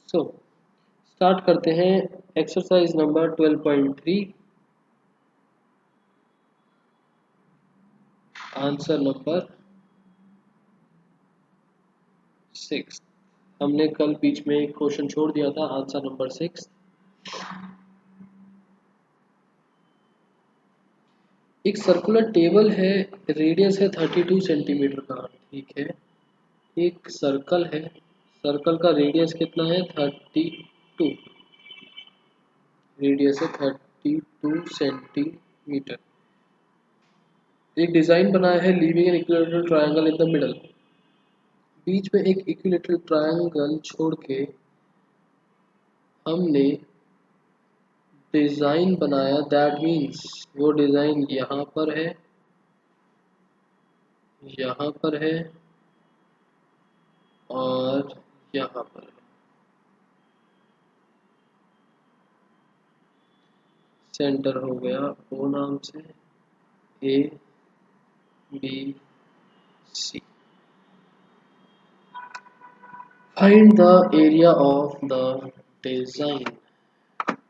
So start करते हैं exercise number 12.3 answer number 6। हमने कल बीच में एक क्वेश्चन छोड़ दिया था आंसर नंबर 6। एक सर्कुलर टेबल है, रेडियस है 32 सेंटीमीटर का। ठीक है, एक सर्कल है, सर्कल का रेडियस कितना है 32, रेडियस है 32 सेंटीमीटर। एक डिजाइन बनाया है leaving an equilateral triangle in the middle. बीच में एक इक्विलेटरल ट्रायंगल छोड़ के हमने डिजाइन बनाया, दैट मीन्स वो डिजाइन यहाँ पर है, यहाँ पर है और यहाँ पर है। सेंटर हो गया ओ नाम से, A B C. Find the area of the design.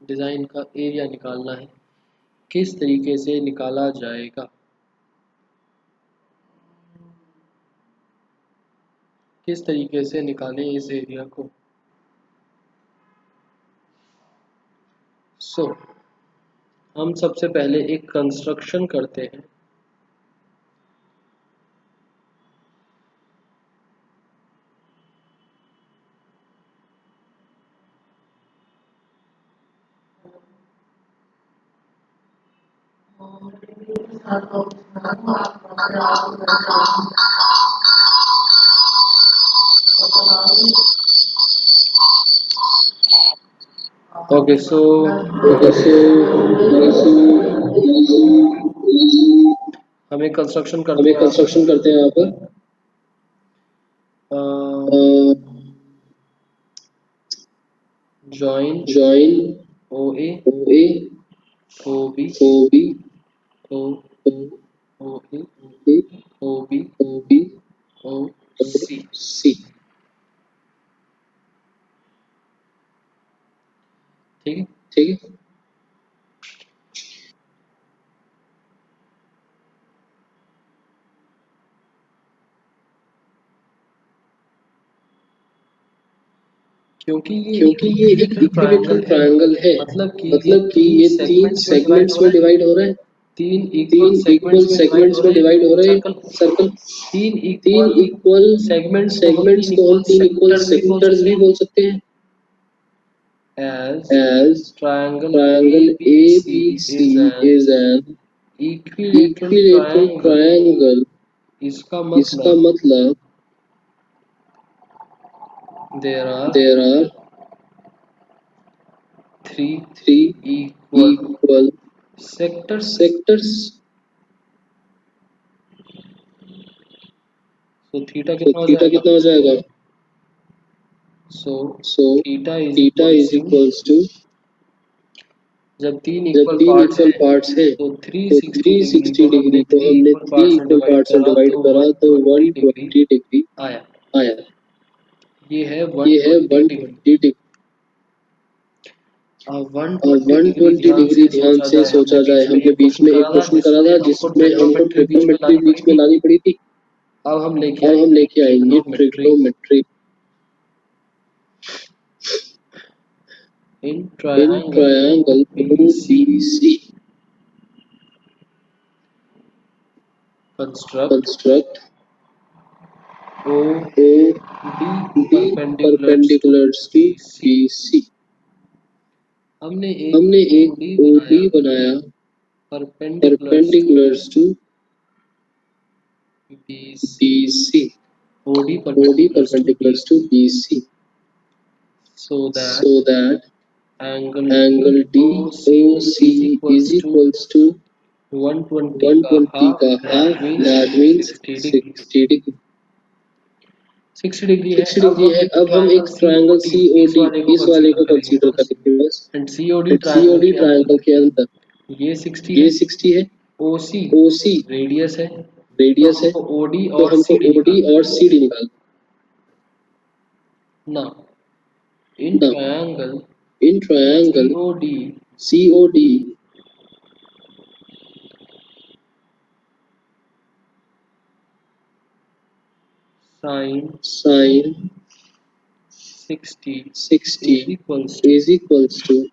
Design का एरिया निकालना है, किस तरीके से निकाला जाएगा, किस तरीके से निकालें इस एरिया को। सो हम सबसे पहले एक कंस्ट्रक्शन करते हैं। ओके सो हमें कंस्ट्रक्शन करते हैं यहाँ पर। Join O A O B O A O B O सी। ठीक है, क्योंकि ये एक इक्विलेटरल ट्रायंगल है, मतलब कि ये 3 सेगमेंट्स में डिवाइड हो रहा है, 3 इक्वल सेगमेंट्स में डिवाइड हो रहे हैं सर्कल। 3 इक्वल सेगमेंट्स को हम 3 इक्वल सेक्टर्स भी बोल सकते हैं। As triangle ABC is an equilateral triangle, इसका मतलब there are 3 equal sectors. तो थीटा कितना हो जाएगा? So theta is equals to, जब 3 इक्वल पार्ट्स हैं तो 360 डिग्री को हमने 3 इक्वल पार्ट्स में डिवाइड करा तो 120 डिग्री आया। ये है 120 डिग्री। अब 120 डिग्री ध्यान से सोचा जाए। हमने बीच में एक क्वेश्चन करा था जिसमें हमको ट्रिग्नोमेट्री बीच में लानी पड़ी थी। अब हम लेके आएंगे trigonometry in triangle OBC। Construct OD perpendiculars to BC। हमने एक OD बनाया perpendiculars to BC, OD perpendiculars to BC, so that angle DOC is equals to 120 का half, that means 60 degree. 60 degree है। अब हम एक ट्रायंगल COD इस वाले को कंसीडर करेंगे बस। एंड COD ट्रायंगल के अंदर ये 60 है, OC रेडियस है, तो OD और CD निकालना। In Now, triangle in triangle COD, COD, sine sine 60 is 60 equals to is equals to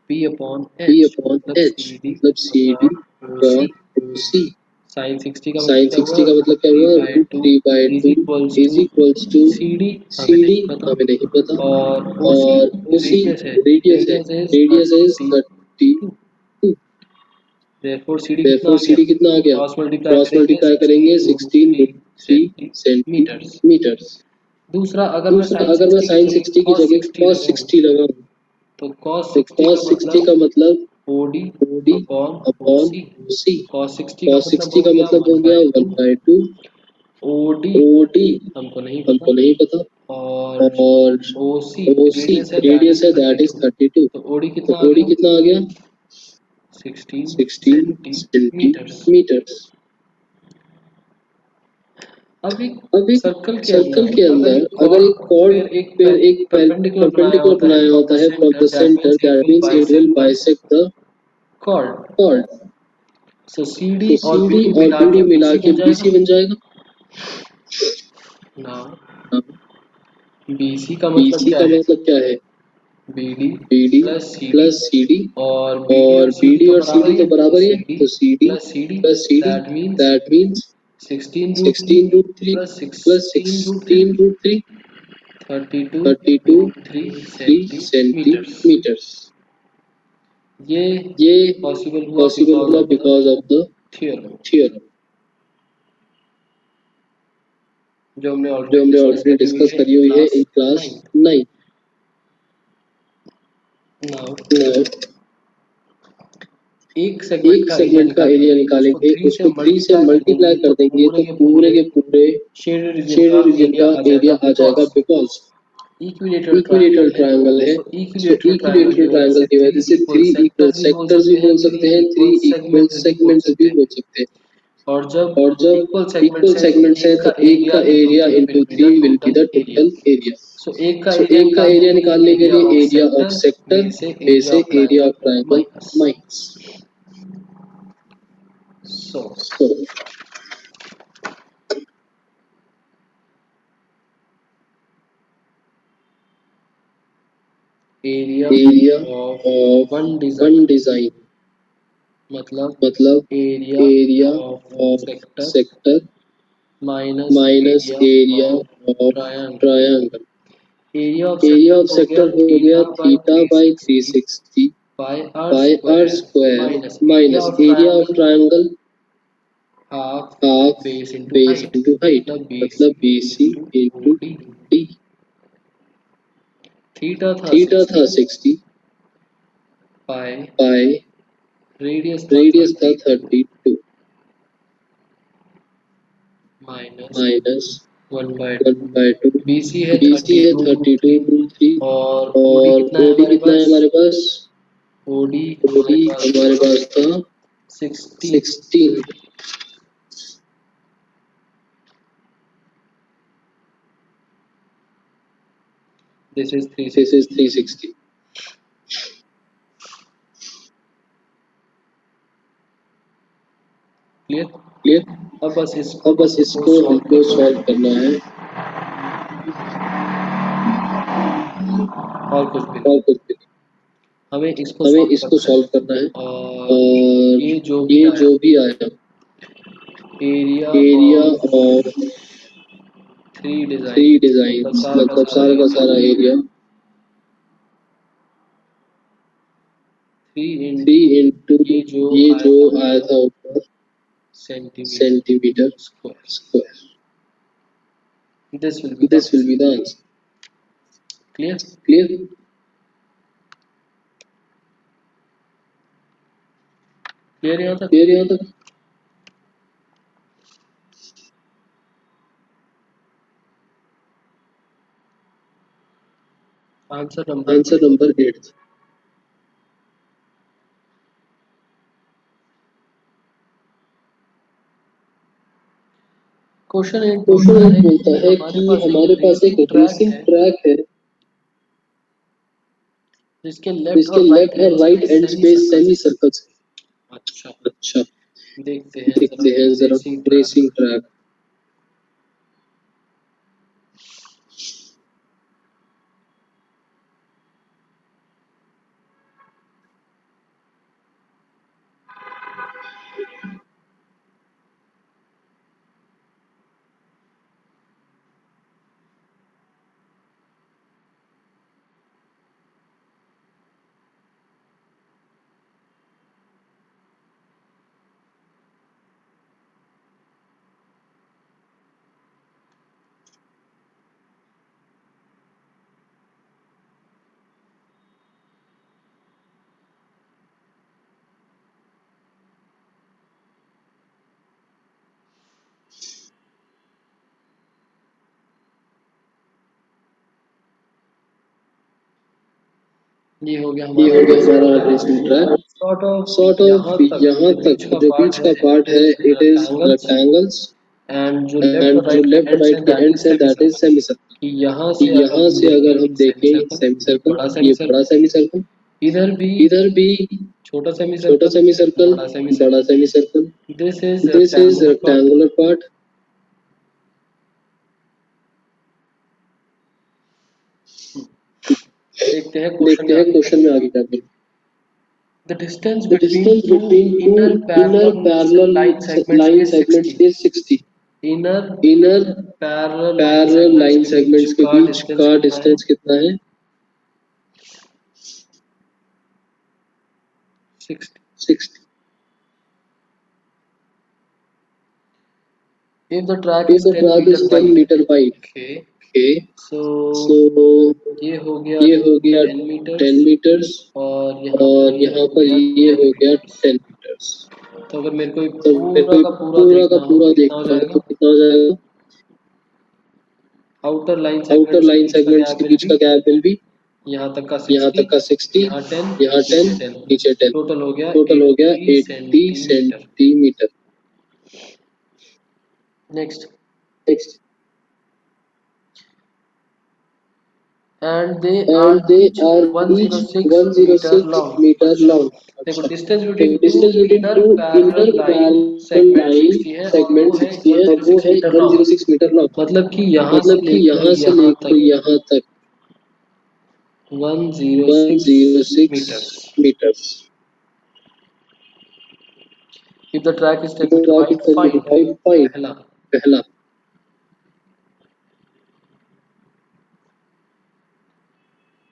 P upon P H, upon मतलब H, CD मतलब CD upon upon OC. OC. Sine 60 का मतलब sign क्या हुआ, 60 का मतलब रूट क्या थ्री हुआ, by root two 3/2 is equals is to equals to C D हमें CD, नहीं पता, हमें नहीं पता, और ओ सी और OC रेडियस है, रेडियस है, radius is radius is 32, 32। Therefore C D कितना आ therefore गया, CD कितना आ गया, क्रॉस मल्टीप्लाई क्रॉस करेंगे मल्टीप्लाई करेंगे 16 root 16 three root 3 centimetres. Centimetres. दूसरा, अगर मैं दूसरा, साइन अगर मैं 60 की साइन जगह 60 की कॉस जगह 60 cos लगाऊं, 60 लगाऊं, तो कॉस तो 60 का cos 60 मतलब का मतलब ओडी OD अपॉन अपॉन ओसी, OC। कॉस 60 का cos मतलब 60 हो का गया मतलब हो गया 1/2, 1/2। ओडी OD हमको नहीं हमको पता, नहीं पता, और और ओसी OC रेडियस है, दैट रेडियस इज है, दैट इज 32, 32। तो ओडी तो कितना आ OD गया, कितना आ गया, 16 16 सेंटीमीटर्स। सेंटीमीटर्स। अब एक अब एक सर्कल के सर्कल अंदर के अगर अंदर एक अगर कॉर्ड एक कॉर्ड फिर एक फिर एक परपेंडिकुलर बनाया परपेंडिकुलर होता है बनाया फ्रॉम द होता है from centre, the that centre, means it that will means it will bisect the bisect the chord. Chord. So CD तो और CD बीडी और मिला BD के मिला बीसी के बन जाएगा। BC बन जाएगा। नाउ हाँ, बीसी का मतलब BC क्या का है, मतलब क्या है, BD BD plus CD, plus CD, और बीडी और और सीडी BD तो और बराबर CD ही तो है, तो बराबर ही है, सीडी तो CD plus CD, plus CD, that means that means 16 root 3 16 root 3 plus plus 16 root 3 16 root 3 32 32 root 3 3 centimetres. Centimetres. ये ये पॉसिबल हुआ पॉसिबल बिकॉज हुआ of the because of the theorem, theorem, जो हमने जो ऑलरेडी हमने डिस्कस ऑलरेडी करी हुई डिस्कस है इन करी हुई है in class class 9। 9। Now now एक सेगमेंट एक का एरिया सेगमेंट का एरिया निकालेंगे, उसको निकालेंगे, 3 से उसको 3 से मल्टीप्लाई कर देंगे, मल्टीप्लाई कर तो देंगे, तो पूरे के पूरे शेडेड रीजन का शेडेड रीजन एरिया का आ एरिया जाएगा, आ जाएगा, because because equilateral equilateral triangle है। ट्रायंगल है। सो सो इक्विलेटरल ट्रायंगल इक्विलेटरल की वजह ट्रायंगल से की थ्री वजह से इक्वल 3 इक्वल सेक्टर्स भी बोल सेक्टर्स भी सकते हैं, बोल थ्री सकते हैं, 3 इक्वल इक्वल सेगमेंट्स भी बोल सेगमेंट्स सकते भी हैं, बोल सकते हैं। और जब और जब इक्वल सेगमेंट्स इक्वल हैं तो सेगमेंट्स हैं, एक तो का एक का area into area 3 into will be 3 the will be total the area. Total area. So एक का सो एरिया एक का निकालने एरिया के लिए निकालने के एरिया लिए of area of sector sector B से ए एरिया से of area of triangle triangle minus. Minus. So so area area of of one one design design मतलब मतलब area area of of sector sector minus minus area area of of triangle. Triangle. Area of area sector of हो गया sector हो गया theta by theta by 360 360 pi R by R square square minus area minus of area of triangle triangle half half base into base height, into height, मतलब मतलब BC BC into into OD। D. Theta था theta था 60 60 पाई, पाई, radius था radius था 32 32 minus minus 1/2। 1/2। BC है BC है 32 root 32 3, root 3, और OD और कितना है OD हमारे कितना है पास, हमारे पास, OD हमारे OD पास हमारे था पास था 16। 16। This is this is 360। 360। Clear. Clear. अब बस इसको अब बस हमको इसको सॉल्व हमको करना है सॉल्व करना है, और कुछ भी नहीं, और कुछ भी हमें इसको हमें सॉल्व इसको करना है। सॉल्व करना है, और और ये जो भी ये आया, जो भी आया, area area of of 3 design, 3 मतलब डिजाइन्स, सारा का मतलब सारा सारा का एरिया सारा एरिया 3 इंटू 3 इंटू ये जो ये आया जो था आया ऊपर था ऊपर centimetre centimetre square, square. This will be the this will answer. B the answer. Clear. Clear. Clear यहाँ तक। क्लियर यहाँ तक। Answer number answer 8। Number 8। Question 8 question बोलता 8 है बोलता कि है हमारे कि पास एक हमारे पास रेसिंग एक ट्रैक रेसिंग है, ट्रैक है, जिसके लेफ्ट इसके और राइट लेफ्ट और एंड्स पे राइट एंड्स सेमी पे सर्कल्स सेमी हैं। सर्कल्स। अच्छा, अच्छा, देखते हैं जरा रेसिंग ट्रैक। Racing track. ये हो गया ये हमारा हो गया रेसिंग हमारा racing track. Track. Sort of sort यहाँ ऑफ तक यहाँ जो बीच तक का जो पार्ट बीच है का इट पार्ट है is it is rectangles, rectangles. And जो लेफ्ट एंड और जो राइट के लेफ्ट एंड्स राइट हैं के दैट इज एंड्स हैं semi that is circle. Semi circle. कि यहाँ से अगर यहाँ हम से देखें अगर हम सेमी देखें सर्कल, सेमी ये सर्कल, बड़ा ये सेमी बड़ा सर्कल, सेमी सर्कल। इधर भी इधर भी छोटा सेमी छोटा सर्कल, सेमी सर्कल, बड़ा सेमी बड़ा circle. Semi circle. This is this is rectangular part. Rectangular part. देखते देखते हैं हैं क्वेश्चन में क्वेश्चन आगे में क्या आगे क्या है। है। The distance The between distance two between inner two inner parallel parallel line segments line is segments 60। is 60. Inner Inner parallel line parallel सेगमेंट्स line के बीच segments के का बीच डिस्टेंस का कितना है? डिस्टेंस कितना है? 60। 60. If the track If is the 10 track meter is 10 wide, meter wide, okay, okay, so so ये हो गया ये हो गया 10 मीटर्स 10 meters और यहाँ पर और ये यहाँ हो पर गया ये 10 हो गया मीटर्स। 10 meters। तो अगर मेरे को तो मेरे पूरा को का पूरा पूरा का देखना हो तो पूरा कितना हो देखना हो तो जाएगा? कितना हो जाएगा? आउटर लाइन आउटर सेगमेंट्स के लाइन बीच का सेगमेंट्स गैप के विल बीच बी का गैप विल भी यहाँ तक का यहाँ 60, तक का 60, यहाँ 10, यहाँ 10, नीचे 10। नीचे 10। टोटल हो गया टोटल हो गया 80 80 centimetre. Centimetre. Next, next, and they and are they each are each 106 metre 106 long. meter अच्छा, long. देखो अच्छा, डिस्टेंस तो between two distance between inner two inner parallel line parallel segment line 60 है और सेगमेंट वो है 60 है और वो 106 है मीटर लॉन्ग। 106 metre long. मतलब कि यहाँ से मतलब कि लेकर यहाँ से यहाँ लेकर तक यहाँ तक 106 metres. 106 meters। If the track is 10 The metre track is wide 10 meter find wide. Fine. पहला पहला,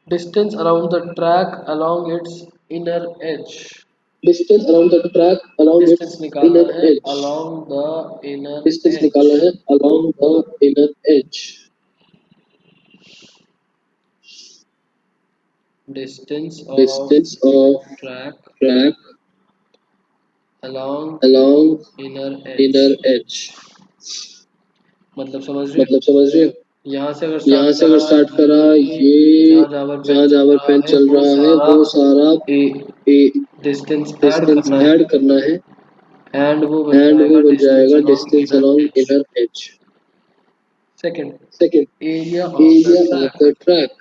distance around the track along its inner edge. distance around the track along distance its निकालना inner है edge। Along the inner Distance edge. निकालना है along the inner edge। Distance of Distance of track track along along inner edge. inner edge। मतलब समझ रहे हो? मतलब समझ रहे हो? यहाँ से अगर स्टार्ट यहाँ से अगर करा स्टार्ट करा ये ये जहाँ जावर पेन जहाँ चल जावर रहा पेन है चल वो रहा है सारा वो सारा डिस्टेंस ऐड डिस्टेंस करना है ऐड करना है एंड वो बन एंड वो जाएगा बन डिस्टेंस जाएगा along distance inner along edge. inner edge। Second, second, area of the area of track. The track.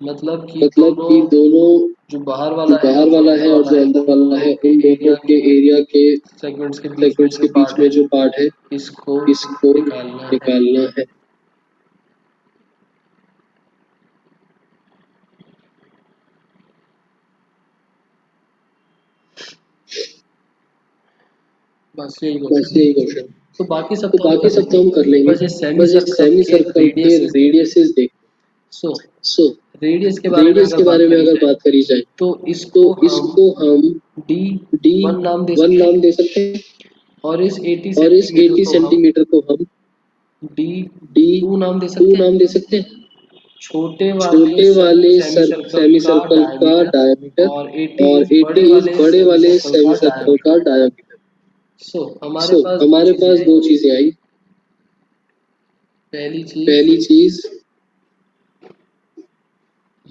मतलब कि मतलब दोनों कि दोनों जो बाहर जो वाला है और बाहर जो वाला अंदर है और वाला जो है अंदर उन वाला दोनों है के उन दोनों एरिया के के एरिया के सेगमेंट्स के बीच में सेगमेंट्स जो के बीच पार्ट में है जो पार्ट है इसको इसको निकालना है। निकालना है। बस यही बस क्वेश्चन। यही क्वेश्चन। तो बाकी सब तो तो हम बाकी कर सब तो लेंगे, हम कर लेंगे, बस ये सेमी बस ये सर्कल सेमी के सर्कल के रेडियसेस देखते हैं। रेडियसेस देख। सो सो रेडियस के बारे में रेडियस अगर के बात बारे में करी अगर जाए बात करी जाए तो तो इसको हम इसको हम डी डी वन नाम दे वन सकते नाम हैं दे सकते हैं और इस 80 और इस सेंटीमीटर 80 को हम सेंटीमीटर को हम डी डी टू नाम दे टू सकते हैं। नाम दे सकते हैं। छोटे वाले छोटे वाले सेमी सर्कल सेमी का सर्कल का डायमीटर डायमीटर और 80 और इज 80 बड़े इज वाले बड़े सेमी वाले सर्कल सेमी का सर्कल डायमीटर। का डायमीटर। सो हमारे सो पास दो हमारे चीजें पास आई। दो चीजें आई। पहली चीज पहली चीज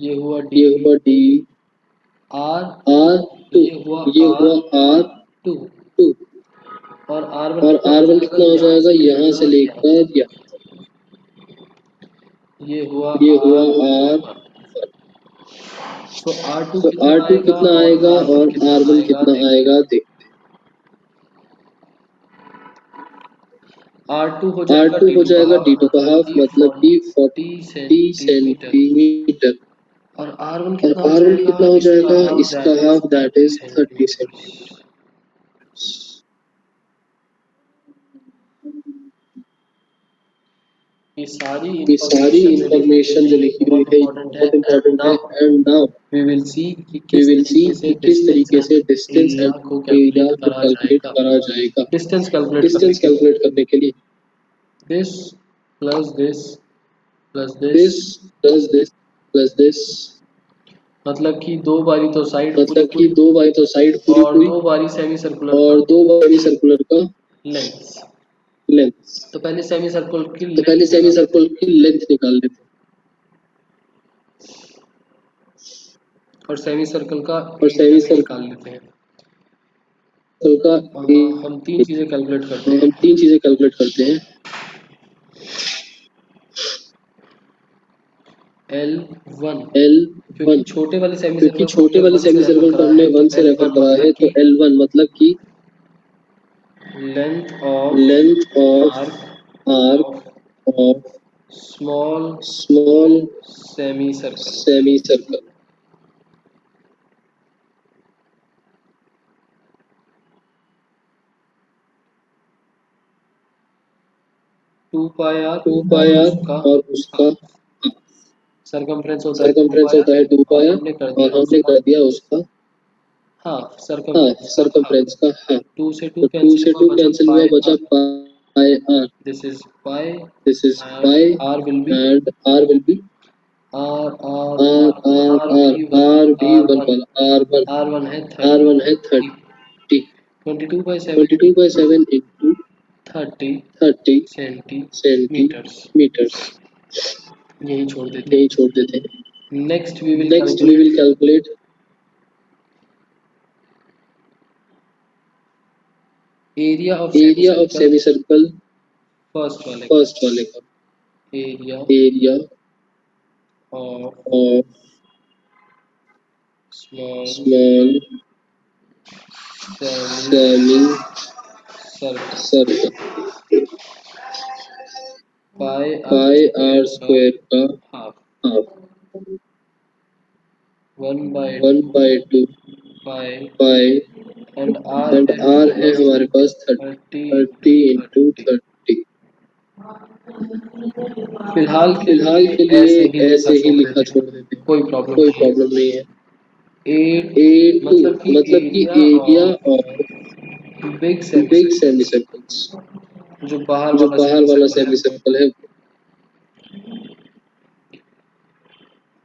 ये हुआ डी ये हुआ डी आर, आर टू, ये हुआ ये आर हुआ आर टू टू और आर वन और कितना हो आर वन जाएगा कितना हो यहाँ जाएगा से यहाँ से लेकर यहाँ लेकर यहाँ। तक। ये हुआ ये हुआ आर आर वन। तो R2 तो कितना R2 आएगा कितना और आएगा R1 और कितना R1 आएगा कितना देखते आएगा देखते हैं। R2 हो हैं। जाएगा R2 हो D2 का जाएगा हाफ D2 का मतलब हाफ कि मतलब कि 40 40 सेंटीमीटर सेंटीमीटर और R1 और कितना हो R1 जाएगा कितना हो इसका जाएगा हाफ इसका that is half that 30 is 30 centimetre. Centimetre. ये ये सारी सारी इंफॉर्मेशन जो लिखी हुई इंफॉर्मेशन है जो ये लिखी हुई है बहुत ये बहुत इंपॉर्टेंट है इंपॉर्टेंट है and now and now we will see कि वी किस विल सी तरीके से कि किस डिस्टेंस तरीके से एंड डिस्टेंस एरिया एंड को एरिया कैलकुलेट को करा कैलकुलेट जाएगा करा जाएगा डिस्टेंस कैलकुलेट करने डिस्टेंस के लिए। कैलकुलेट करने के लिए। This plus this plus this this plus this plus this मतलब कि दो बारी तो साइड पूरी मतलब कि पूरी दो बारी तो साइड पूरी और पूरी दो बारी सेमी सर्कुलर का और दो बारी सर्कुलर का लेंथ। लेंथ। तो पहले सेमी सर्कुलर की तो लेंथ पहले सेमी निकाल लेते सर्कुलर की लेंथ निकाल लेते हैं हैं और सेमी सर्कल का और एरिया सेमी भी सर्कल निकाल लेते हैं। का हम तीन चीजें कैलकुलेट करते हम हैं। तीन चीजें कैलकुलेट करते हैं। L1 L1 क्योंकि छोटे वाले सेमी क्योंकि सर्कल को छोटे हमने वाले 1 से सेमी रेफर सर्कल को करा हमने है तो 1 से रेफर L1 करा है मतलब तो कि L1 मतलब कि length of length of arc arc of of small small semicircle. Semicircle. 2 pi R 2 pi और आर उसका और उसका सरकमफ्रेंस होता है 2 सरकमफ्रेंस पाई होता है 2 आर पाई और आर हमने कर और दिया हमने उसका कर दिया उसका हाफ हाफ सरकमफ्रेंस का हाफ। सरकमफ्रेंस का हाफ। 2 से 2 तो 2 कैंसिल से हुआ 2 बचा कैंसिल हुआ पाई बचा R. Pi R. This is pi this is pi and R will be and R will be R R R R R R भी वन आर भी आर वन वन वाला R1 है are one है 30 30 22/7 22/7 into 30 30 centimetres. Centimetres. यही छोड़ देते यही हैं। छोड़ देते हैं। Next we will next we will calculate calculate area of semi area of circle semicircle first first वाले का area area of of small small semi semi circle circle pi R pi R square का square का half half 1 1/2 by 2 pi pi and R and है हमारे are है पास हमारे पास 30 30 into into 30। 30। फिलहाल के फिलहाल लिए के लिए ऐसे ही लिखा ऐसे ही छोड़ लिखा देते हैं छोड़ देते हैं। कोई प्रॉब्लम कोई नहीं है। प्रॉब्लम नहीं है। ए A2 मतलब कि मतलब कि area area of of big semi big semi circles circles जो बाहर जो वाला बाहर सेमी वाला सर्कल है सेमी सर्कल है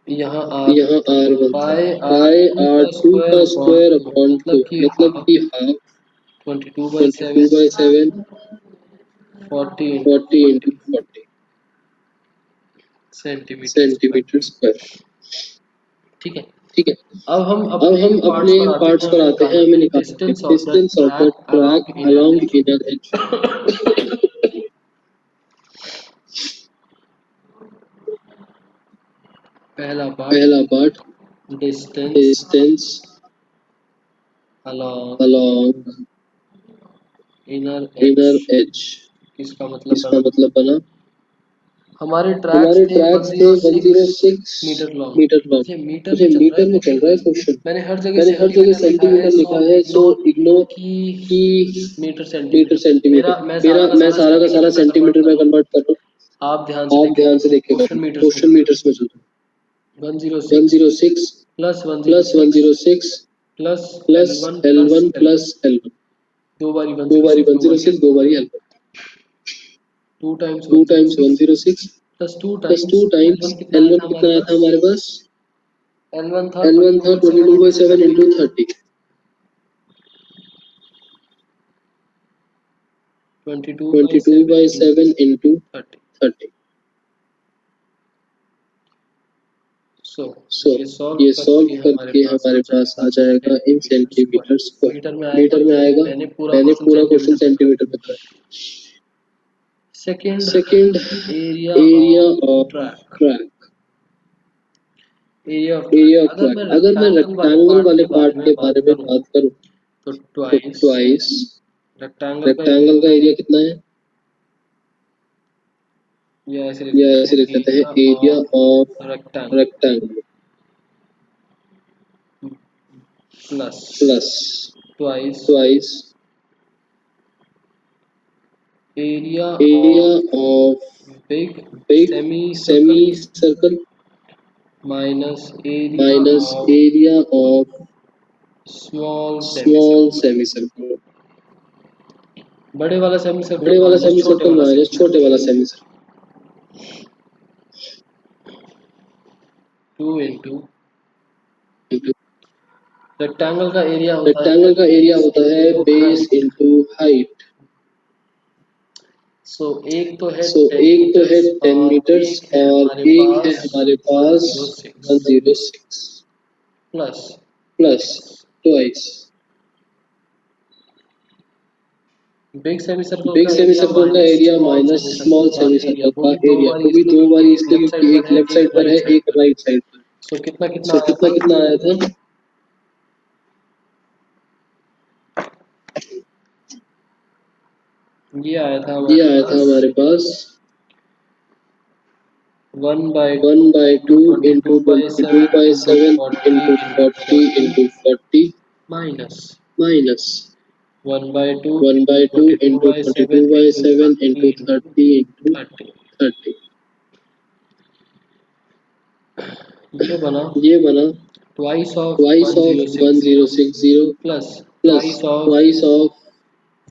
यहाँ यहाँ R1 था R1 था। पाई आर पाई टू आर का टू स्क्वायर का upon square two upon two मतलब कि मतलब हाफ कि half 22/7 22/7 40 into 40 into 40 40 centimetre centimetre square. Square. ठीक है। ठीक है। अब हम अब अपने हम पार्ट्स अपने पर आते पार्ट्स हैं। पर हमें आते हैं निकालना हमें है निकालना है distance of the distance of the track track along inner along edge. Inner edge. पहला पार्ट पहला part distance distance along along inner inner edge. Edge. इसका मतलब इसका बना मतलब बना हमारे ट्रैक्स हमारे थे ट्रैक्स थे 106 106 मीटर लॉन्ग। Metre long. मुझे मीटर में मुझे चल रहा है मीटर में चल क्वेश्चन। रहा है क्वेश्चन। मैंने हर जगह मैंने हर जगह सेंटीमीटर लिखा है सेंटीमीटर सो लिखा है सो इग्नोर इग्नोर कि कि मीटर मीटर सेंटीमीटर सेंटीमीटर। मेरा मेरा मैं सारा का सारा सेंटीमीटर में कन्वर्ट सेंटीमीटर कर में रहा कन्वर्ट कर रहा हूँ। आप ध्यान से हूँ। आप देखेगा ध्यान से देखेगा क्वेश्चन मीटर्स में क्वेश्चन चल रहा मीटर्स में चल रहा है। 106 है। 106 plus plus 106 106 plus plus L1 plus L1 L1 plus L1। दो बारी दो बारी 106 दो बारी 106 दो बारी L1। 2 times 2 times 106 106 plus 2 plus 2 times times L1 कितना आया L1 था हमारे कितना आया था पास। हमारे पास। L1 था L1 था 22/7 into 22/7 30 इंटू 30 22/7 22/7 into इंटू 30 30। सो सो ये सॉल्व ये सॉल्व करके हमारे करके पास आ हमारे पास जाएगा आ इन जाएगा in centimetre centimetre square. Square. Metre में आएगा मीटर में आएगा। मैंने पूरा मैंने क्वेश्चन पूरा क्वेश्चन सेंटीमीटर में करा। सेंटीमीटर में करा। Second second area area of of track. Track. Area of triangle. अगर मैं रेक्टेंगल वाले पार्ट के बारे में बात करूं तो तो ट्वाइस रेक्टेंगल का एरिया कितना है? ये ऐसे लिख या लेते ऐसे हैं, लिख लेते हैं area area of of rectangle rectangle plus plus twice twice area area of of big big semi semi circle circle minus area minus of area of small semi small circle. Semi circle. बड़े वाला semi बड़े circle वाला minus semi छोटे circle वाला minus semi छोटे वाला semi circle. 2 into rectangle का area होता है रेक्टेंगल का एरिया बेस होता है into base height. Into height. सो एक तो है सो 10 एक तो है मीटर्स 10 और मीटर्स एक है और हमारे एक है पास हमारे पास 106 106 plus plus twice big semi circle big का सेमी एरिया सर्कल का minus area small minus semi circle small का सेमी एरिया, सर्कल वो का भी दो एरिया, बार वो भी इसलिए दो क्योंकि बारी एक इसलिए लेफ्ट साइड क्योंकि पर एक है लेफ्ट एक साइड पर है राइट साइड एक पर। राइट साइड पर। सो कितना कितना सो आया कितना था? कितना आया था? ये आया था ये हमारे आया था पास हमारे पास 1/2 1/2 into twenty into two by 22 seven by into 7 40 into into 40 40 into 40 minus minus 1/2 into 1/2 twenty two into by 22 seven by into 7 30 into into 30 into 30। 30। ये बना ये बना twice of twice of 1060 1060 plus plus twice of twice of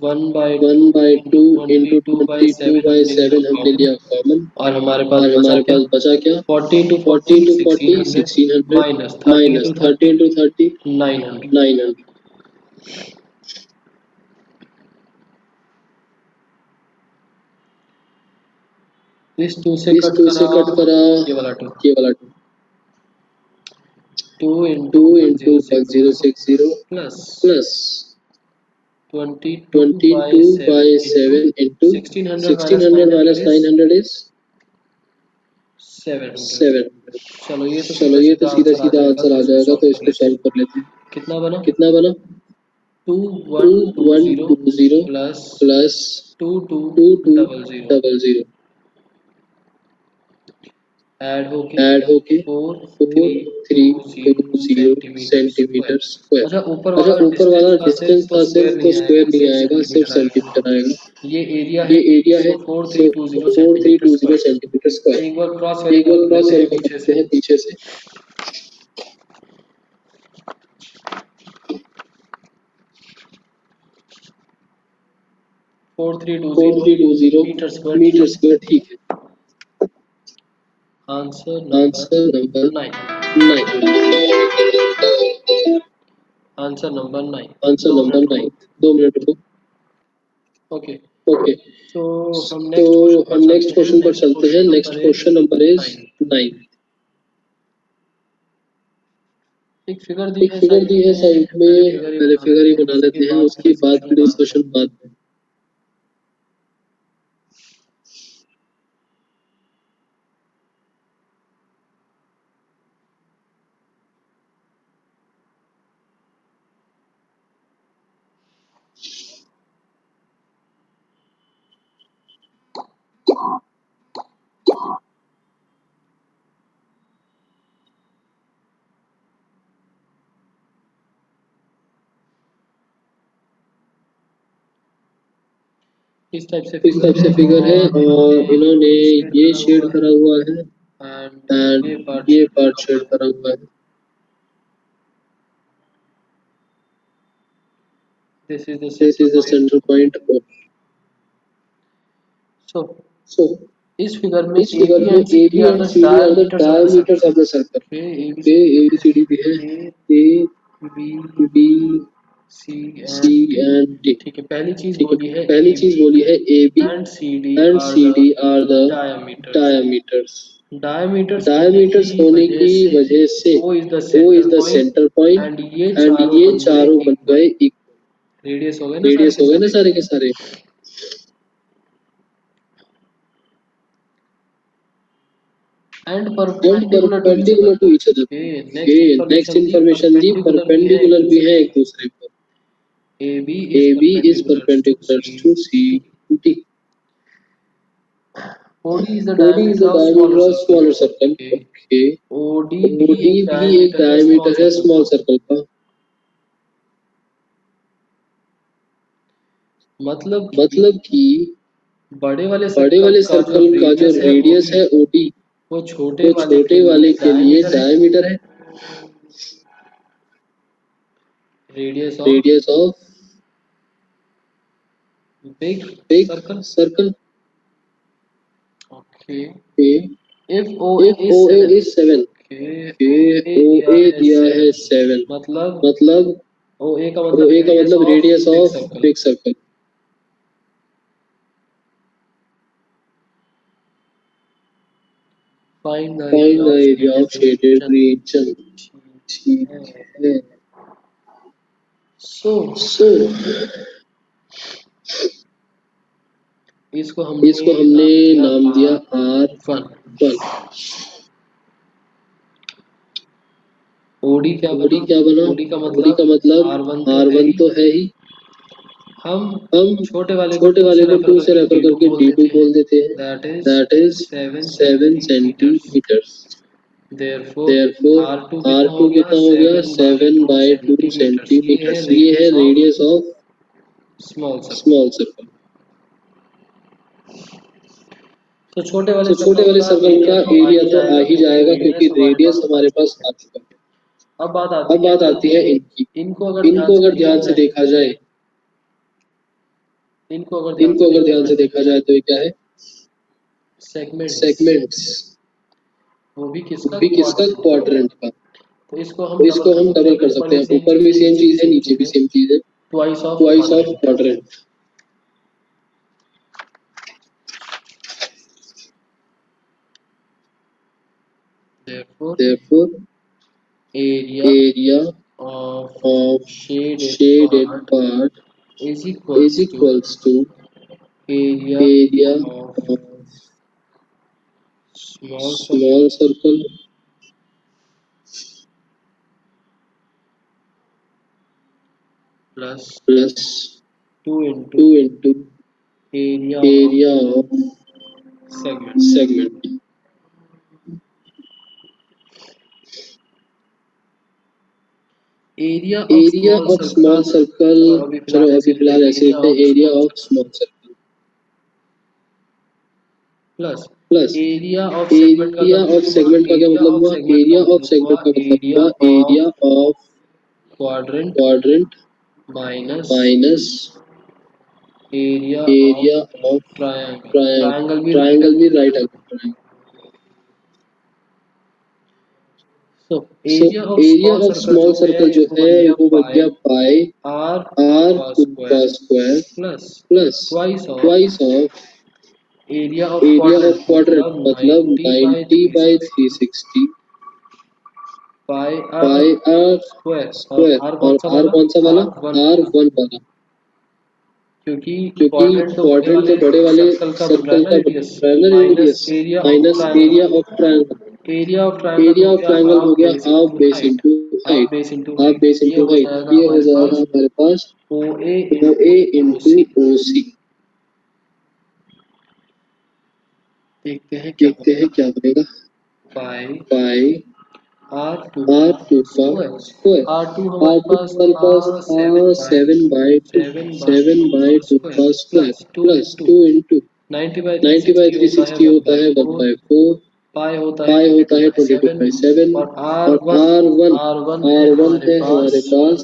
1/2 1/2 into into 22 by 22 7 by हमने लिया 7 हमने common. लिया common. और हमारे पास और बचा हमारे क्या? पास बचा क्या? 40 into 40 40 into 40 1600 1600 minus 30 minus into 30 30 into 30 900। 900। इस 2 से इस कट 2 करा से कट करा ये वाला 2 ये वाला 2 2 into into 1060 1060 plus plus 22 by 22 7 by into 7 into 1600 minus 1600 900 minus is 900 is 700। 700। चलो ये तो चलो सीधा ये तो सीधा सीधा आंसर आ सीधा जाएगा, आंसर तो आ इसको जाएगा, सॉल्व तो कर इसको लेते हैं। सॉल्व कर लेते हैं। कितना बना? कितना बना? 2120 2120 प्लस प्लस 2200 2200 ऐड होके ऐड होके 4320 4320 सेंटीमीटर स्क्वायर। Centimetre square. अच्छा, ऊपर अच्छा, वाला ऊपर वाला डिस्टेंस था सिर्फ, डिस्टेंस तो था स्क्वायर सिर्फ, तो नहीं आएगा, स्क्वायर नहीं सिर्फ आएगा, सिर्फ सेंटीमीटर आएगा। सेंटीमीटर आएगा। ये एरिया ये है, एरिया है, सो सो 4320 सेंटीमीटर 4320 स्क्वायर। Centimetre square. एक बार क्रॉस एक वेरीफाई बार कर क्रॉस लेते हैं वेरीफाई पीछे करते से। हैं पीछे से। 4320 4320 मीटर स्क्वायर, मीटर ठीक स्क्वायर, है। ठीक है। Answer number answer number 9। 9। Answer number 9। Answer 2 number minute 9। रुको। 2 मिनट रुको। ओके, ओके, तो हम तो नेक्स्ट क्वेश्चन पर हम चलते नेक्स्ट हैं। क्वेश्चन पर नेक्स्ट चलते हैं। Question next number is question number is 9। 9। एक फिगर दी एक है फिगर साइड दी है में, साइड पहले में, फिगर ही पहले बना फिगर ही लेते हैं, बना उसके लेते हैं, बाद उसके बाद डिस्कशन बाद में। डिस्कशन बाद में। इस टाइप से इस फिगर टाइप से है फिगर है और इन्होंने और इन्होंने ये शेड ये करा शेड हुआ है करा हुआ है एंड एंड ये पार्ट ये शेड पार्ट करा हुआ शेड है। करा हुआ है। This is the this centre is the point. Centre point of. So so इस फिगर में इस ए फिगर बी में and C A D B are and the C D are the diameters of the diameters circle. Of the circle. Okay, A B A C A B C D भी है, ए A B B C C and D. And D. ठीक है, पहली चीज ठीक है, बोली है पहली ए चीज बी बोली है A B and C D and are C the D are the diameters. Diameters. Diameters होने की डायमीटर्स होने वजह की से वजह से O is the O centre is the point centre point and ये एंड चारों ये बन गए चारों बन इक्वल। गए इक्वल। रेडियस हो गए ना सारे रेडियस के हो गए ना सारे। सारे के सारे। and perpendicular to each other. Okay, next information, the perpendicular भी है एक दूसरे पर. AB is perpendicular to CD. OD is the diameter of smaller circle. Okay. OD भी एक diameter है small circle का. मतलब कि बड़े वाले सर्कल का जो रेडियस है OD वो छोटे वाले के लिए डायमीटर है. Radius of big circle. Okay. If OA is 7, okay, OA दिया है 7, मतलब OA का मतलब radius of big circle. Find the Find area the of area shaded of shaded region. region. ठीक है. So So इसको इसको हमने हमने नाम दिया नाम दिया R1. R1. OD क्या OD बना? क्या बना? OD का OD का मतलब R1 तो है R1 ही. तो है ही. हम हम छोटे वाले को छोटे 2 वाले से को रेफर 2 से करके रेफर D2 करके बोल D2 देते हैं. बोल देते हैं. That is 7 7 centimetres. Centimetres. Therefore Therefore R2 कितना हो R2 गया? कितना हो गया? 7 बाय 7 2 by 2 सेंटीमीटर्स. ये है सेंटीमीटर्स. ये है radius of radius of small circle. Small circle. तो छोटे वाले तो छोटे सर्कल वाले का सर्कल एरिया का तो आ एरिया ही तो आ जाएगा ही क्योंकि जाएगा क्योंकि रेडियस हमारे रेडियस पास आ हमारे चुका पास है. आ चुका है. अब बात अब आती है बात आती है इनकी. इनकी. इनको अगर ध्यान इनको से अगर देखा ध्यान से जाए देखा जाए इनको अगर ध्यान से इनको अगर देखा ध्यान से जाए देखा जाए तो ये क्या है? सेगमेंट्स. सेगमेंट्स. वो भी वो किसका? भी किसका? क्वाड्रेंट. क्वाड्रेंट का. तो इसको हम तो डबल इसको कर हम सकते डबल हैं. कर ऊपर सकते भी हैं. सेम ऊपर चीज भी है, सेम नीचे भी चीज है, सेम नीचे चीज भी है. सेम चीज है. Twice of twice of quadrant. Quadrant. Therefore Therefore area area of of shaded shaded part part is is equals to equals to area area of of small circle small circle plus plus 2 into 2 into area of area of segment. segment. Area of area small of small circle. Circle. चलो अभी चलो फिलहाल अभी ऐसे लिखते फिलहाल हैं ऐसे एरिया लिखते हैं of area small of circle small circle plus plus area of segment का क्या एरिया ऑफ मतलब हुआ? सेगमेंट का क्या एरिया मतलब ऑफ हुआ? सेगमेंट का एरिया ऑफ मतलब हुआ सेगमेंट का मतलब एरिया हुआ of area of quadrant quadrant minus minus area of area of triangle. Triangle. Triangle भी राइट ट्रायंगल भी angle right triangle. Angle triangle. So so area of area small of circle small जो है circle जो वो है बन गया वो बन पाई गया पाई आर आर का का square square plus plus twice of twice of area of area of quadrant quadrant मतलब मतलब 90 by 90 three by sixty 360 pi R pi R square. और स्क्वायर. आर और कौन सा आर वाला? कौन सा वाला? आर वन आर वाला. वन वाला. क्योंकि क्योंकि क्वाड्रेंट तो बड़े क्वाड्रेंट तो वाले बड़े वाले सर्कल का बन रहा है सर्कल ना का बन रेडियस रहा है ना minus radius area of minus area triangle. Of triangle. Area of triangle area हो ऑफ गया ट्रायंगल हो हाफ गया base half into base height. Into half height. Base into half height base ये इंटू हो height. जाएगा ये हो हमारे जाएगा पास हमारे पास ओ A O into A O into C. O सी. देखते हैं क्या देखते हैं बनेगा. क्या बनेगा. पाई पाई आर टू आर का टू का स्क्वायर. स्क्वायर. आर टू हमारे आर टू पास हमारे था पास था 7 बाई 2. 7 बाई 2 का 7 बाई 2 स्क्वायर का square plus 2 plus into 2 into 90 by three 90 by sixty होता है 360 वन होता बाई है 1 फोर बाई 4. पाई होता है पाई ट्वेंटी होता टू है बाई 22 सेवन बाई 7. और आर और वन आर वन है आर वन हमारे है पास हमारे पास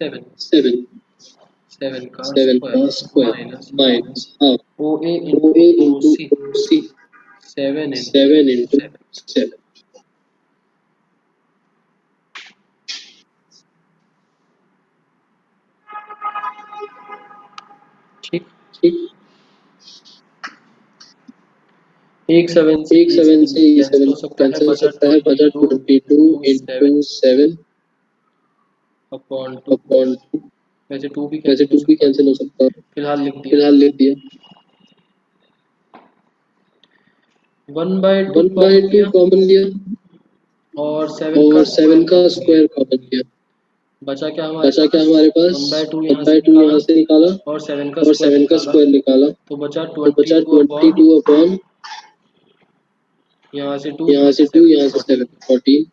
7. 7. 7 का 7 का square square minus minus half O A O into A O into C. O C. 7 into 7 into 7. 7. ठीक. ठीक. एक 7 से एक ये 7 7 से ये कैंसिल 7 हो सकता है. कैंसिल हो बचा सकता है. बचा 22 22 इंटू इंटू 7 7 अपॉन 2. अपॉन 2. वैसे 2 भी वैसे कैंसिल हो 2 भी सकता है. कैंसिल हो सकता है. फिलहाल लिख दिया. फिलहाल लिख दिया. 1/2 वन बाय कॉमन टू लिया कॉमन लिया और 7 का और सेवन स्क्वायर का कॉमन लिया। स्क्वायर कॉमन लिया। बचा क्या हमारे बचा क्या पास? हमारे पास? 1/2 वन यहाँ से बाय टू निकाला यहाँ से निकाला और 7 का और स्क्वायर सेवन का निकाला, स्क्वायर निकाला तो बचा तो बचा 22 ट्वेंटी अपॉन, टू अपॉन यहाँ से 2 यहाँ यहाँ से से टू 7 यहाँ से 14 सेवन 14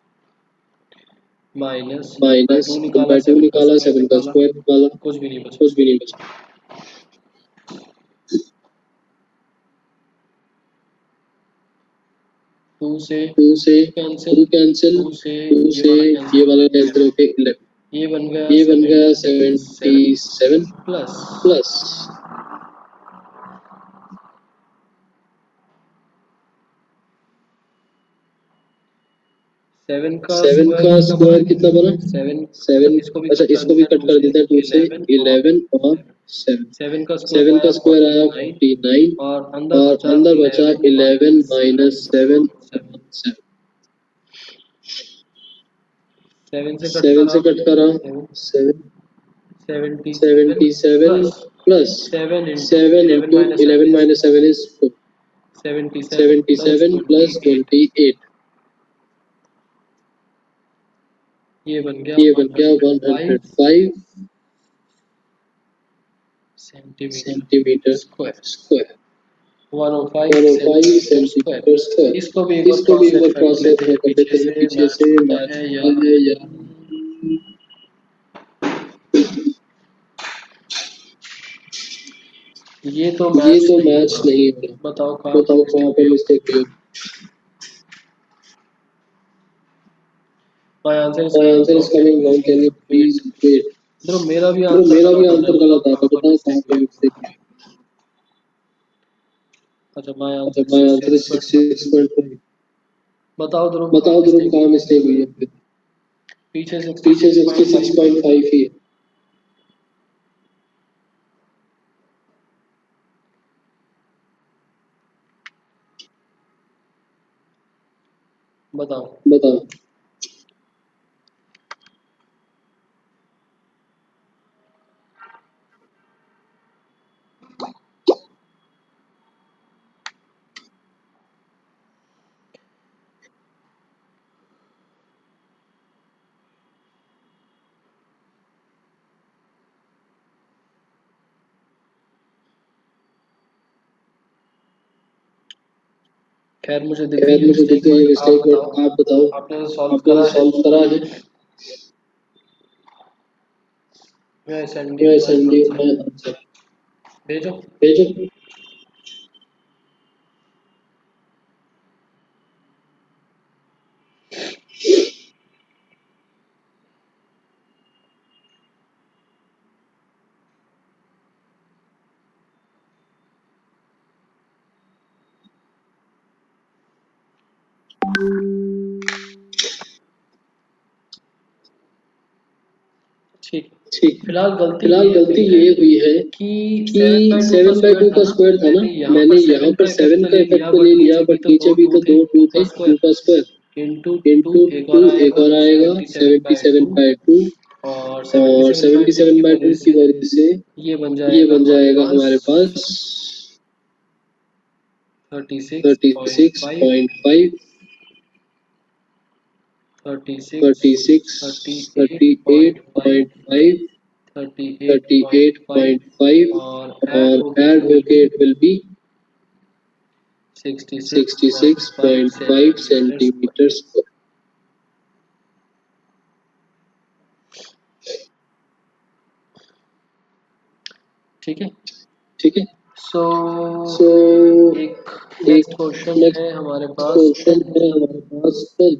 माइनस 1/2 माइनस वन निकाला, बाय टू 7 का निकाला, स्क्वायर सेवन का निकाला, स्क्वायर निकाला, कुछ भी नहीं बचा। कुछ भी नहीं बचा। 2 से टू से 2 कैंसिल, टू कैंसिल, 2 से टू ये से वाला ये कैंसिल, वाला कैंसिल 11। होके 11। ये बन गया ये बन गया 77 77 प्लस प्लस 7 का सेवन स्क्वायर का कितना बना? स्क्वायर कितना बना? 7। अच्छा, सेवन। इसको भी अच्छा कट कर इसको देते भी हैं, कट 2 कर से देते हैं, टू से 11 और 11 और 7। 7 का स्क्वायर सेवन का आया स्क्वायर आया 49 49 और अंदर और बचा अंदर बचा 11 11 माइनस माइनस 7 7। अपॉन 7। 7 से कट सेवन करा, से कट करा 7 7 77 77 plus plus 7 into 7 11 into minus 7 11 is minus 7 is 4। 77 plus 77 plus 28, 28 ये बन गया ये बन गया 105 105 centimetre centimetre square. Square. 105 105 centimetre square. Centimetre square. इसको भी एक बार इसको भी क्रॉस एक चेक बार कर क्रॉस लेते हैं कर पीछे लेते हैं, से पीछे मैच से होता मैच है या होता है या ये तो ये मैच तो नहीं मैच होगा। नहीं होगा। बताओ कहाँ पे बताओ मिस्टेक कहाँ हुई पे होगी। मिस्टेक हुई होगी। My answer is My coming answer is wrong, can you coming wrong. Can please you please wait. wait? Bro मेरा भी ब्रो आंसर मेरा भी गलत आ रहा है, आंसर बताओ गलत आता कहाँ है, पर बताओ मिस्टेक कहाँ हुई पे है। मिस्टेक हुई है। अच्छा, माय अच्छा answer my is answer is 66.5। 66.5। बताओ ध्रुव कहाँ बताओ ध्रुव मिस्टेक हुई कहाँ है। मिस्टेक हुई है फिर। पीछे पीछे 66.5 ही है। 66.5 ही है। बताओ। बताओ। खैर मुझे दिख गई खैर है मुझे दिख मिस्टेक, गई है बट आप मिस्टेक, बताओ, बट आप बताओ आपने तो सॉल्व आपने करा है सॉल्व करा है। मैं सेंड यू मैं my send you answer. My answer. भेजो। भेजो। ठीक। ठीक। फिलहाल फिलहाल गलती गलती ये ये हुई हुई है है कि कि 7/2 का 7/2 स्क्वायर था का ना, स्क्वायर था ना, मैंने यहाँ पर मैंने यहाँ 7 पर का इफेक्ट 7 तो का ले लिया, इफेक्ट तो बट ले लिया, नीचे भी बट तो नीचे दो भी 2 तो थे, 2 2 का थे, 2 का स्क्वायर स्क्वायर इंटू 2 इंटू एक 2 और एक आएगा और आएगा 77/2 77/2 और और 77/2 की वजह 77/2 की से वजह से ये बन ये जाएगा बन हमारे जाएगा पास हमारे पास 36.5, 36.5 36, 36 38.5, 38.5 38.5 38.5 और ऐड और होके इट ऐड विल होके B it will be 66.5 66.5 centimetre square. Centimetre square. ठीक है। ठीक है। सो सो एक एक नेक्स्ट क्वेश्चन है नेक्स्ट हमारे पास क्वेश्चन 10th। है हमारे पास 10।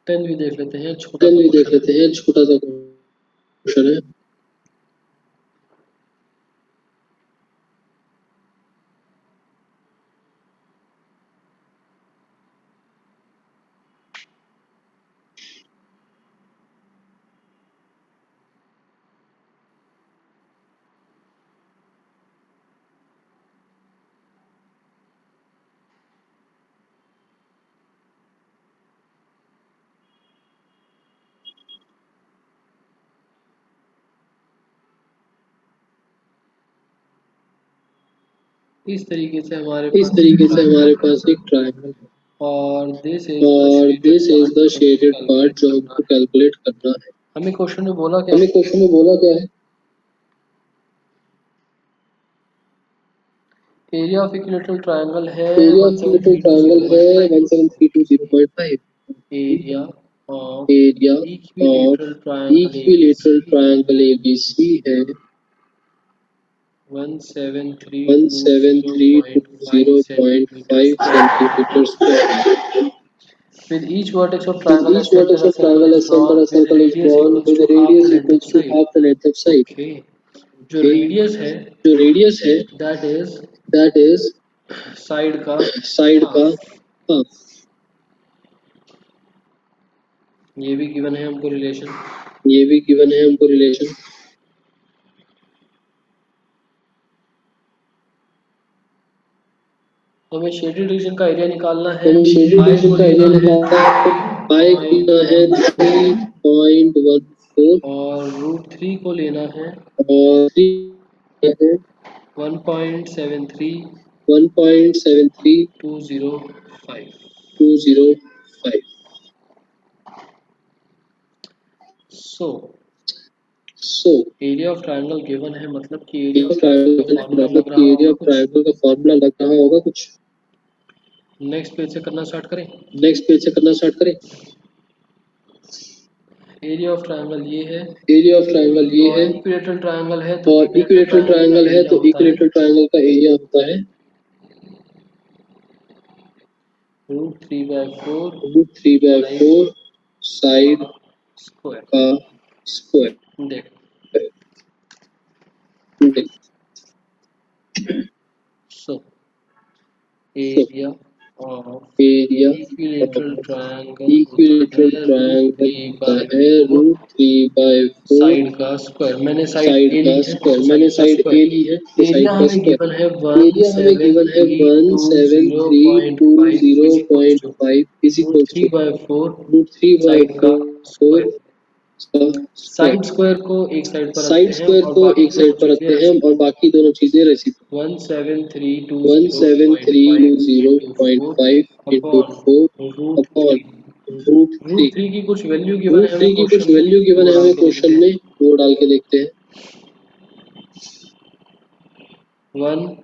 10 भी देख लेते हैं, छोटा 10 सा भी देख क्वेश्चन है। लेते हैं, छोटा सा क्वेश्चन है। इस तरीके से हमारे इस पास एक तरीके से ट्रायंगल हमारे है पास एक ट्रायंगल है और दिस इज द और shaded this is part the जो हमको शेडेड कैलकुलेट पार्ट जो करना हमको है। कैलकुलेट करना है। हमें क्वेश्चन में बोला क्या हमें है? क्वेश्चन में बोला क्या है? एरिया ऑफ इक्विलेटरल ट्रायंगल है एरिया ऑफ इक्विलेटरल ट्रायंगल है 17320.5। Area of area equilateral of triangle equilateral ABC triangle ABC है 17320.5 17320.5 square. centimeter square. With each vertex of With triangle each as center, vertex a of circle triangle is as center, drawn a with circle is radius drawn equals with to a half the radius length of equals to side. half the length of side. Okay. जो Okay. Radius है जो radius है that is that is side का side का half. Half. ये भी given है हमको रिलेशन। ये भी गिवन है हमको रिलेशन। हमें शेडेड रीजन का एरिया निकालना है। हमें शेडेड पाई रीजन को का एरिया लेना है निकालना है। पाई लेना है 3.14 और रूट 3 को लेना है और 3 है 1.73 1.73 205। 205। सो So area of triangle given है मतलब कि area area of of triangle का ट्रायंगल है फॉर्मूला मतलब लग कि रहा एरिया होगा ऑफ कुछ। ट्रायंगल का फॉर्मूला लग रहा होगा कुछ। नेक्स्ट पेज से करना स्टार्ट करें। नेक्स्ट पेज से करना स्टार्ट करें। एरिया ऑफ ट्रायंगल ये है एरिया ऑफ ट्रायंगल ये और है इक्विलेटरल ट्रायंगल है तो और इक्विलेटरल इक्विलेटरल ट्रायंगल का ट्रायंगल है एरिया तो होता है इक्विलेटरल ट्रायंगल का एरिया होता है √3/4 √3/4 साइड स्क्वायर। का स्क्वायर। देख so area of area equilateral of triangle होता इक्विलेटरल है रूट ट्रायंगल थ्री होता बाय है फोर √3/4 साइड का स्क्वायर। मैंने साइड साइड ए ली का है स्क्वायर। तो मैंने साइड का साइड ए ली है तो स्क्वायर। साइड एरिया का हमें स्क्वायर। गिवन है एरिया हमें गिवन है 17320.5 17320.5 is root equals three to by four root three by side का फोर स्क्वायर। का स्क्वायर। साइड स्क्वायर को एक साइड पर रखते साइड हैं स्क्वायर और को बाकी एक दोनों साइड पर चीजें रखते हैं और रेसिप्रोकल। बाकी दोनों चीजें reciprocal. 17320.5 17320.5 into upon four root upon three. Root three. Root three की कुछ वैल्यू गिवन है रूट हमें थ्री की कुछ क्वेश्चन में, वैल्यू गिवन वो है डाल हमें के देखते क्वेश्चन हैं। में, वो डाल के देखते हैं। 1.73205।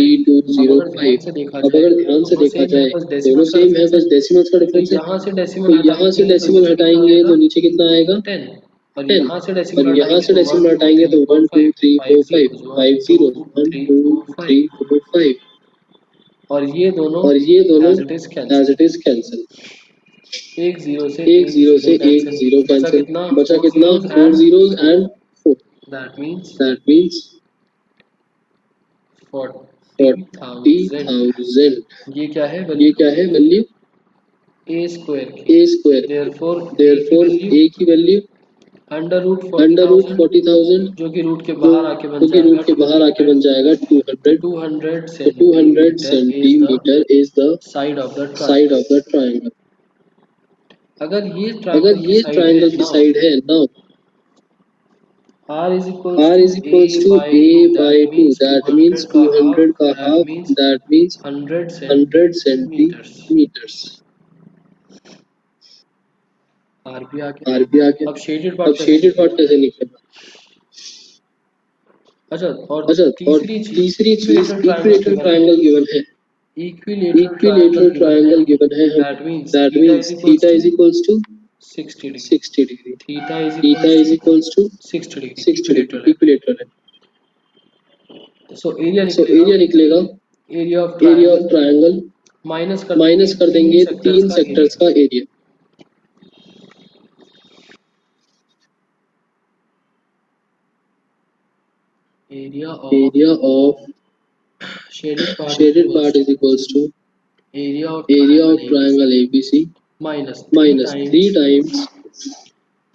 अब अगर ध्यान 1.73205। से देखा अब जाए अगर ध्यान से दोनों देखा सेम है, जाए बस दोनों डेसिमल्स का सेम है, डिफरेंस है। बस डेसिमल्स का तो डिफरेंस है। यहाँ से तो डेसिमल यहाँ से हटाएंगे तो डेसिमल नीचे कितना हटाएंगे आएगा तो नीचे कितना आएगा? 10 और 10। यहाँ से और डेसिमल यहाँ हटाएंगे से तो 1 डेसिमल 2 हटाएंगे 3 तो 4 one two 5 three 5 four five zeros 1 five 2 zero 1 3 2 4 3 5 4 5 और ये दोनों और ये दोनों as it is as cancel. It is cancel. एक जीरो से एक एक जीरो जीरो से एक कैंसिल। जीरो बचा कैंसिल। कितना? बचा 4 कितना? zeros 4 and zeros 4। And 4। That means that means 40,000। 40,000। ये क्या है ये वैल्यू? क्या है वैल्यू? ए स्क्वायर की। ए स्क्वायर की। देयरफॉर ए की देयरफॉर वैल्यू ए की value under root under root 40,000 40,000 जो कि रूट के जो बाहर आके बन कि जाएगा रूट के बाहर आके 200। बन जाएगा 200। 200 तो 200 centimetre is the centimetre is the side of the side triangle. Of the triangle. अगर ये अगर ट्रायंगल की ये साइड है ट्रायंगल की नाउ साइड है now R is equals r to is A equals to by a 2 by that 2 means that means 200 का half 200 का that half means that means 100 100 centimetres. centimeters। R भी आ गया। r भी आ गया। अब शेडेड अब पार्ट कैसे शेडेड पार्ट निकलेगा? कैसे निकलेगा? अच्छा और अच्छा और तीसरी चीज तीसरी चीज इक्विलेटरल ट्रायंगल इक्विलेटरल गिवन है। ट्रायंगल गिवन है। इक्विलेटरल ट्रायंगल इक्विलेटरल गिवन है ट्रायंगल गिवन है हमें। That means that theta means is equals theta to is equals to 60 degree. 60 degree. Theta is theta equals is to equals to 60 degree 60 degree equilateral equilateral है। है। So area so निकलेगा area निकलेगा area of area triangle of triangle minus कर देंगे minus कर तीन देंगे sectors 3 का सेक्टर्स एरिया। का area. Area of area of shaded part is shaded equals part is equals to to area of area triangle of ABC triangle ABC minus 3 minus 3 times times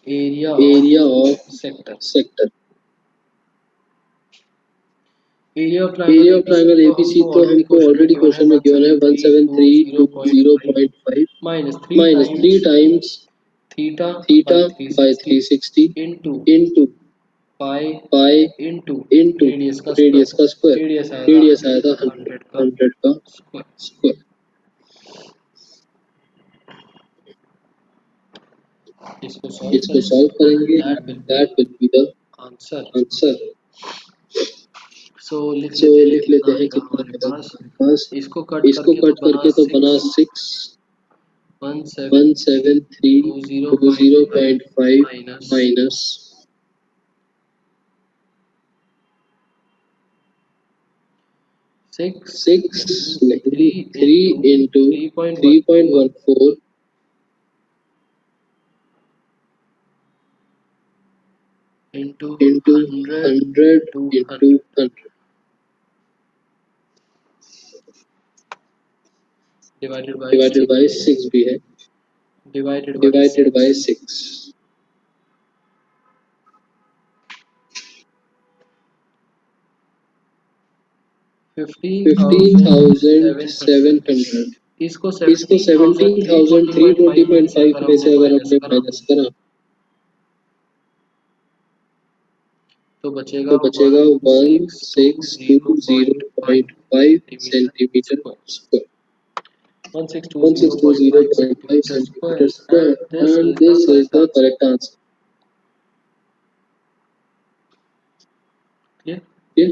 area area of of sector. Sector. Area of triangle area of ABC triangle तो एबीसी हमको तो already हमको question में already given है question में given है 17320.5 17320.5 minus 3 minus 3 times times theta theta by by 360 360 into into pi pi into into radius का रेडियस का स्क्वायर। स्क्वायर। रेडियस आएगा रेडियस आया था 100, 100 का 100 का स्क्वायर। स्क्वायर। इसको सॉल्व इसको करेंगे, सॉल्व करेंगे, that will be that will be the answer. Answer. So लिख सो लेते हैं लिख कितना लेते हैं आएगा कितना हमारे आएगा पास। हमारे पास। इसको कट इसको करके तो कट बना करके तो बना 6 6 17320.5 17320.5 माइनस माइनस 6 6 नहीं नहीं 3 3 into into 3.14 3.14 into into 100 100 into into 100 100 divided by divided by 6 भी है, डिवाइडेड बाय divided by 6 6 15,700। 15,700। इसको इसको 17,320.5 में से 17,320.5 अगर में हमने से अगर माइनस हमने करा माइनस करा तो बचेगा तो बचेगा 1620.5 1620.5 centimetre centimetre square. Square. 1620.5 1620.5 centimetre centimeter square square, and this and is the this is correct the answer. correct answer. Clear. Okay?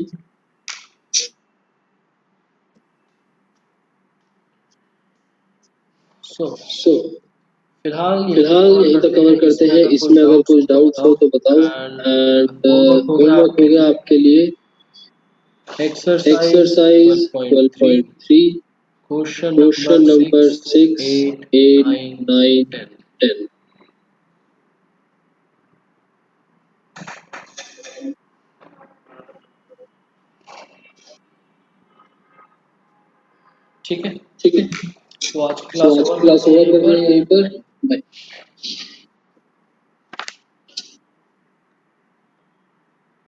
So So, फिलहाल यहीं तक फिलहाल कवर यहीं तक करते कवर हैं। करते इसमें हैं, अगर कोई इसमें अगर डाउट्स कुछ हो तो डाउट्स हो बताओ। तो बताओ। एंड एंड होमवर्क हो गया होमवर्क हो आपके गया लिए आपके लिए exercise exercise 12.3 12.3 question question number number 6 6 8 8 9 9 10। 10। ठीक है, ठीक है, तो आज की सो क्लास आज की ओवर क्लास करते हैं ओवर यहीं करते हैं पर। यहीं पर। बाय।